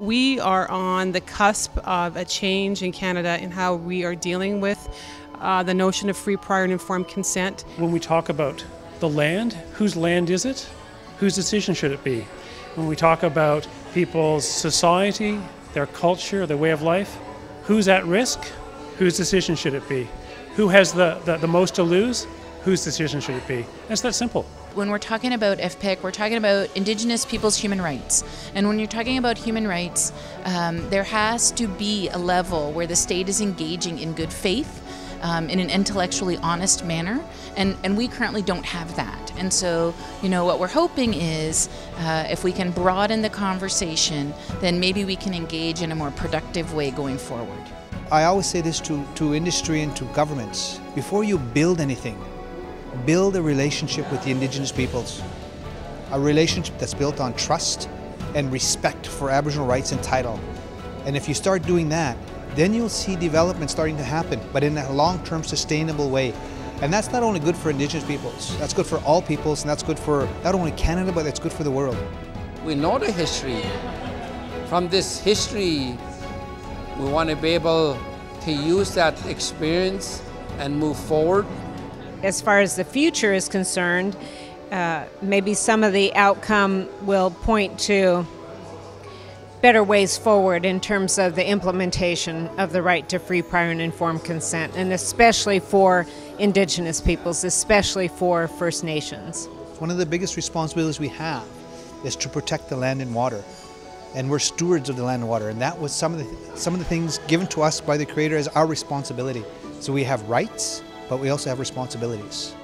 We are on the cusp of a change in Canada in how we are dealing with the notion of free, prior and informed consent. When we talk about the land, whose land is it? Whose decision should it be? When we talk about people's society, their culture, their way of life, who's at risk? Whose decision should it be? Who has the most to lose? Whose decision should it be? It's that simple. When we're talking about FPIC, we're talking about Indigenous people's human rights. And when you're talking about human rights, there has to be a level where the state is engaging in good faith, in an intellectually honest manner, and we currently don't have that. And so, what we're hoping is if we can broaden the conversation, then maybe we can engage in a more productive way going forward. I always say this to industry and to governments. Before you build anything, build a relationship with the Indigenous peoples. A relationship that's built on trust and respect for Aboriginal rights and title. And if you start doing that, then you'll see development starting to happen, but in a long-term sustainable way. And that's not only good for Indigenous peoples, that's good for all peoples, and that's good for not only Canada, but it's good for the world. We know the history. From this history, we want to be able to use that experience and move forward. As far as the future is concerned, maybe some of the outcome will point to better ways forward in terms of the implementation of the right to free, prior and informed consent, and especially for Indigenous peoples, especially for First Nations. One of the biggest responsibilities we have is to protect the land and water. And we're stewards of the land and water, and that was some of the things given to us by the Creator as our responsibility. So we have rights, but we also have responsibilities.